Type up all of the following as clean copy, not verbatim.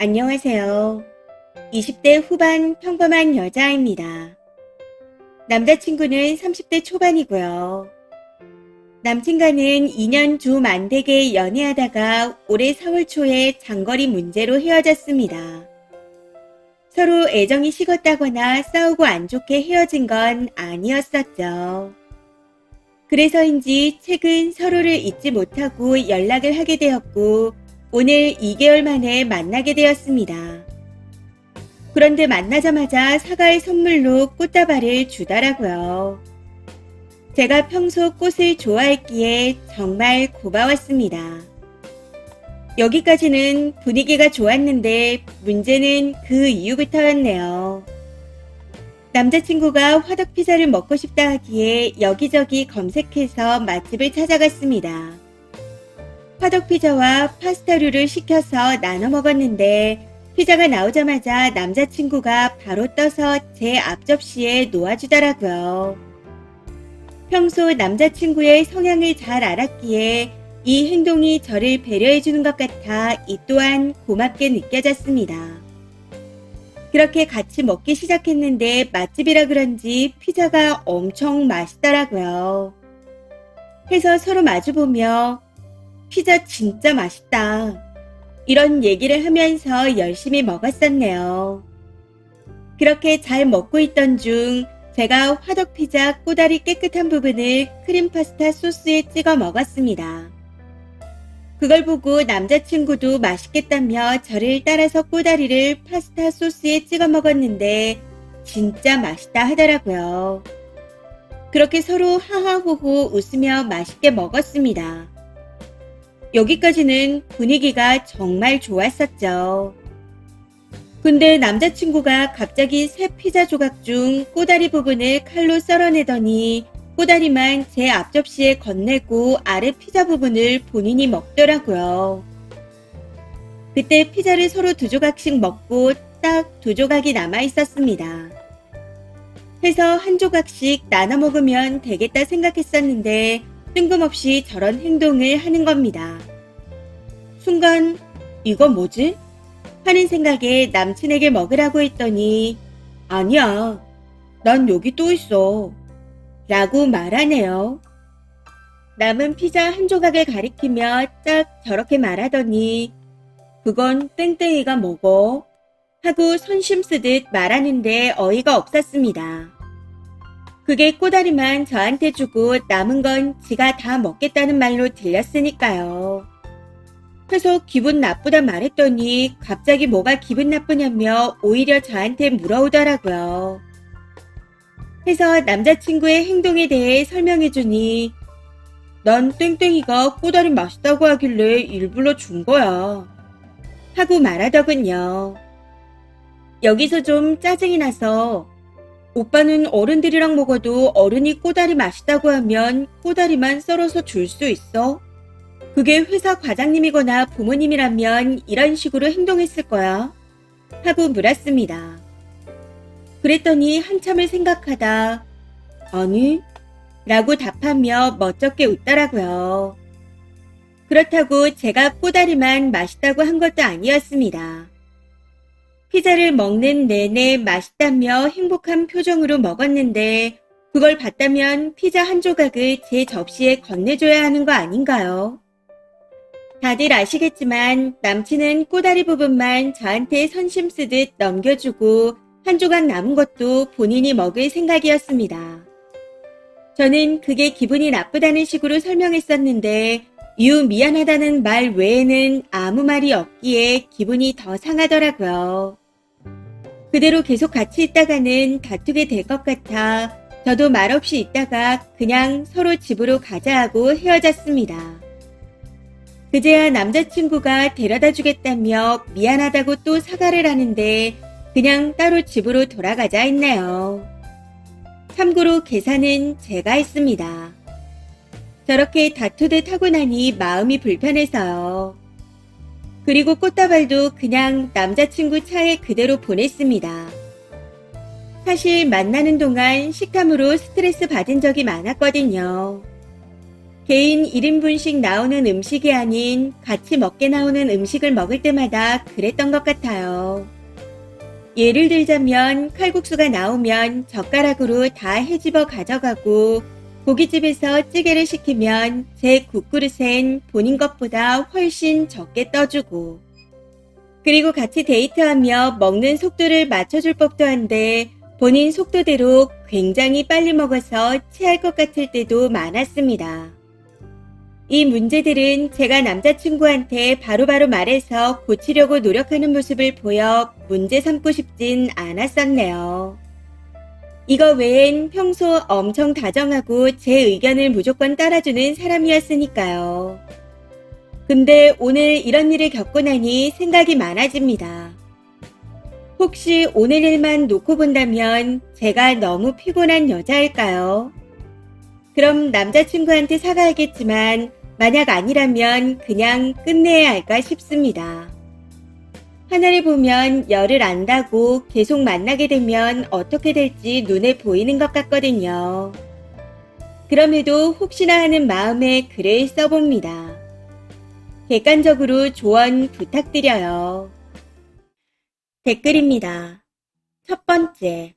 안녕하세요. 20대 후반 평범한 여자입니다. 남자친구는 30대 초반이고요. 남친과는 2년 좀 안 되게 연애하다가 올해 4월 초에 장거리 문제로 헤어졌습니다. 서로 애정이 식었다거나 싸우고 안 좋게 헤어진 건 아니었었죠. 그래서인지 최근 서로를 잊지 못하고 연락을 하게 되었고 오늘 2개월 만에 만나게 되었습니다. 그런데 만나자마자 사과의 선물로 꽃다발을 주더라고요. 제가 평소 꽃을 좋아했기에 정말 고마웠습니다. 여기까지는 분위기가 좋았는데 문제는 그 이후부터였네요. 남자친구가 화덕피자를 먹고 싶다 하기에 여기저기 검색해서 맛집을 찾아갔습니다. 화덕피자와 파스타류를 시켜서 나눠 먹었는데 피자가 나오자마자 남자친구가 바로 떠서 제 앞접시에 놓아주더라고요. 평소 남자친구의 성향을 잘 알았기에 이 행동이 저를 배려해주는 것 같아 이 또한 고맙게 느껴졌습니다. 그렇게 같이 먹기 시작했는데 맛집이라 그런지 피자가 엄청 맛있더라고요. 해서 서로 마주보며 피자 진짜 맛있다. 이런 얘기를 하면서 열심히 먹었었네요. 그렇게 잘 먹고 있던 중 제가 화덕피자 꼬다리 깨끗한 부분을 크림파스타 소스에 찍어 먹었습니다. 그걸 보고 남자친구도 맛있겠다며 저를 따라서 꼬다리를 파스타 소스에 찍어 먹었는데 진짜 맛있다 하더라고요. 그렇게 서로 하하호호 웃으며 맛있게 먹었습니다. 여기까지는 분위기가 정말 좋았었죠. 근데 남자친구가 갑자기 새 피자 조각 중 꼬다리 부분을 칼로 썰어내더니 꼬다리만 제 앞접시에 건네고 아래 피자 부분을 본인이 먹더라고요. 그때 피자를 서로 2조각씩 먹고 딱 2조각이 남아 있었습니다. 해서 한 조각씩 나눠 먹으면 되겠다 생각했었는데 뜬금없이 저런 행동을 하는 겁니다. 순간 이거 뭐지? 하는 생각에 남친에게 먹으라고 했더니 아니야, 난 여기 또 있어 라고 말하네요. 남은 피자 한 조각을 가리키며 딱 저렇게 말하더니 그건 땡땡이가 먹어 하고 선심 쓰듯 말하는데 어이가 없었습니다. 그게 꼬다리만 저한테 주고 남은 건 지가 다 먹겠다는 말로 들렸으니까요. 그래서 기분 나쁘다 말했더니 갑자기 뭐가 기분 나쁘냐며 오히려 저한테 물어오더라고요. 해서 남자친구의 행동에 대해 설명해주니 난 땡땡이가 꼬다리 맛있다고 하길래 일부러 준 거야 하고 말하더군요. 여기서 좀 짜증이 나서 오빠는 어른들이랑 먹어도 어른이 꼬다리 맛있다고 하면 꼬다리만 썰어서 줄 수 있어? 그게 회사 과장님이거나 부모님이라면 이런 식으로 행동했을 거야? 하고 물었습니다. 그랬더니 한참을 생각하다 아니? 라고 답하며 멋쩍게 웃더라고요. 그렇다고 제가 꼬다리만 맛있다고 한 것도 아니었습니다. 피자를 먹는 내내 맛있다며 행복한 표정으로 먹었는데 그걸 봤다면 피자 한 조각을 제 접시에 건네줘야 하는 거 아닌가요? 다들 아시겠지만 남친은 꼬다리 부분만 저한테 선심 쓰듯 넘겨주고 한 조각 남은 것도 본인이 먹을 생각이었습니다. 저는 그게 기분이 나쁘다는 식으로 설명했었는데 미안하다는 말 외에는 아무 말이 없기에 기분이 더 상하더라고요. 그대로 계속 같이 있다가는 다투게 될 것 같아 저도 말없이 있다가 그냥 서로 집으로 가자 하고 헤어졌습니다. 그제야 남자친구가 데려다 주겠다며 미안하다고 또 사과를 하는데 그냥 따로 집으로 돌아가자 했네요. 참고로 계산은 제가 했습니다. 저렇게 다투듯 하고 나니 마음이 불편해서요. 그리고 꽃다발도 그냥 남자친구 차에 그대로 보냈습니다. 사실 만나는 동안 식탐으로 스트레스 받은 적이 많았거든요. 개인 1인분씩 나오는 음식이 아닌 같이 먹게 나오는 음식을 먹을 때마다 그랬던 것 같아요. 예를 들자면 칼국수가 나오면 젓가락으로 다 헤집어 가져가고 고깃집에서 찌개를 시키면 제 국그릇엔 본인 것보다 훨씬 적게 떠주고 그리고 같이 데이트하며 먹는 속도를 맞춰줄 법도 한데 본인 속도대로 굉장히 빨리 먹어서 체할 것 같을 때도 많았습니다. 이 문제들은 제가 남자친구한테 바로바로 말해서 고치려고 노력하는 모습을 보여 문제 삼고 싶진 않았었네요. 이거 외엔 평소 엄청 다정하고 제 의견을 무조건 따라주는 사람이었으니까요. 근데 오늘 이런 일을 겪고 나니 생각이 많아집니다. 혹시 오늘 일만 놓고 본다면 제가 너무 피곤한 여자일까요? 그럼 남자친구한테 사과하겠지만 만약 아니라면 그냥 끝내야 할까 싶습니다. 하늘을 보면 열을 안다고 계속 만나게 되면 어떻게 될지 눈에 보이는 것 같거든요. 그럼에도 혹시나 하는 마음에 글을 써봅니다. 객관적으로 조언 부탁드려요. 댓글입니다. 첫 번째.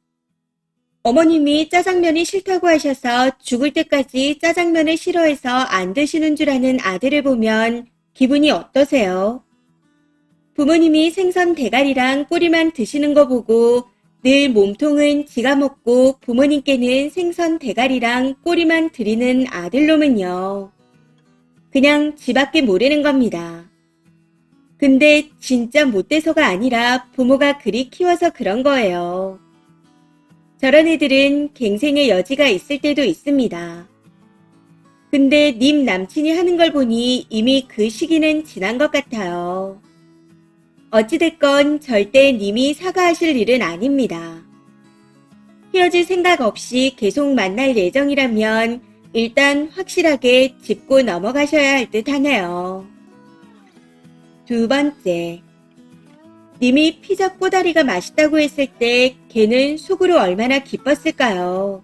어머님이 짜장면이 싫다고 하셔서 죽을 때까지 짜장면을 싫어해서 안 드시는 줄 아는 아들을 보면 기분이 어떠세요? 부모님이 생선 대가리랑 꼬리만 드시는 거 보고 늘 몸통은 지가 먹고 부모님께는 생선 대가리랑 꼬리만 드리는 아들놈은요. 그냥 지밖에 모르는 겁니다. 근데 진짜 못돼서가 아니라 부모가 그리 키워서 그런 거예요. 저런 애들은 갱생의 여지가 있을 때도 있습니다. 근데 님 남친이 하는 걸 보니 이미 그 시기는 지난 것 같아요. 어찌됐건 절대 님이 사과하실 일은 아닙니다. 헤어질 생각 없이 계속 만날 예정이라면 일단 확실하게 짚고 넘어가셔야 할 듯 하네요. 두 번째. 님이 피자 꼬다리가 맛있다고 했을 때 걔는 속으로 얼마나 기뻤을까요?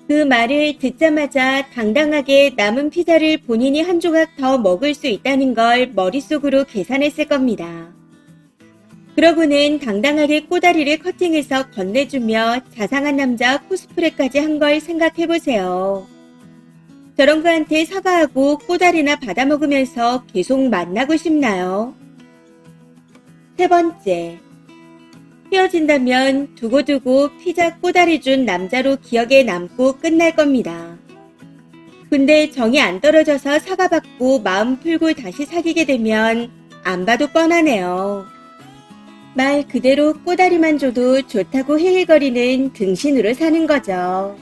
그 말을 듣자마자 당당하게 남은 피자를 본인이 한 조각 더 먹을 수 있다는 걸 머릿속으로 계산했을 겁니다. 그러고는 당당하게 꼬다리를 커팅해서 건네주며 자상한 남자 코스프레까지 한 걸 생각해보세요. 저런 거한테 사과하고 꼬다리나 받아먹으면서 계속 만나고 싶나요? 세 번째. 헤어진다면 두고두고 피자 꼬다리 준 남자로 기억에 남고 끝날 겁니다. 근데 정이 안 떨어져서 사과받고 마음 풀고 다시 사귀게 되면 안 봐도 뻔하네요. 말 그대로 꼬다리만 줘도 좋다고 헤헤거리는 등신으로 사는 거죠.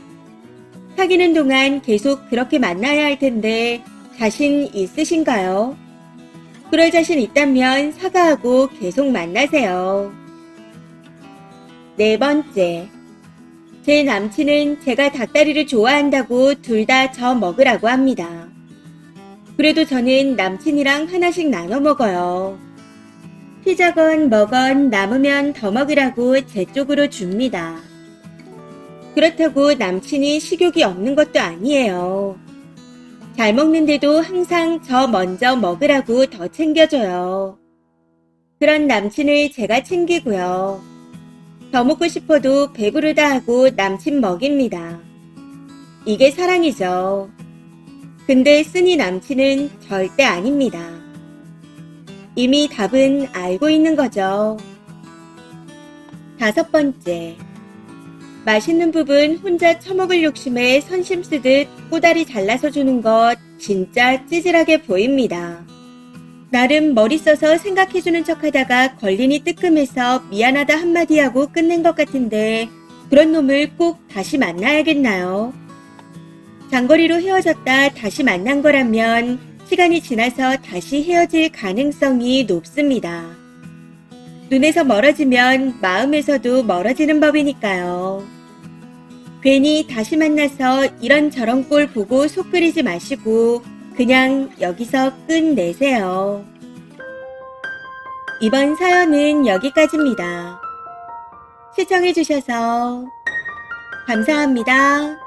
사귀는 동안 계속 그렇게 만나야 할 텐데 자신 있으신가요? 그럴 자신 있다면 사과하고 계속 만나세요. 네 번째. 제 남친은 제가 닭다리를 좋아한다고 둘 다 저 먹으라고 합니다. 그래도 저는 남친이랑 하나씩 나눠 먹어요. 피자건 뭐건 남으면 더 먹으라고 제 쪽으로 줍니다. 그렇다고 남친이 식욕이 없는 것도 아니에요. 잘 먹는데도 항상 저 먼저 먹으라고 더 챙겨줘요. 그런 남친을 제가 챙기고요. 더 먹고 싶어도 배부르다 하고 남친 먹입니다. 이게 사랑이죠. 근데 쓰니 남친은 절대 아닙니다. 이미 답은 알고 있는 거죠. 다섯 번째. 맛있는 부분 혼자 처먹을 욕심에 선심 쓰듯 꼬다리 잘라서 주는 것 진짜 찌질하게 보입니다. 나름 머리 써서 생각해주는 척하다가 걸리니 뜨끔해서 미안하다 한마디 하고 끝낸 것 같은데 그런 놈을 꼭 다시 만나야겠나요? 장거리로 헤어졌다 다시 만난 거라면 시간이 지나서 다시 헤어질 가능성이 높습니다. 눈에서 멀어지면 마음에서도 멀어지는 법이니까요. 괜히 다시 만나서 이런저런 꼴 보고 속 끓이지 마시고 그냥 여기서 끝내세요. 이번 사연은 여기까지입니다. 시청해주셔서 감사합니다.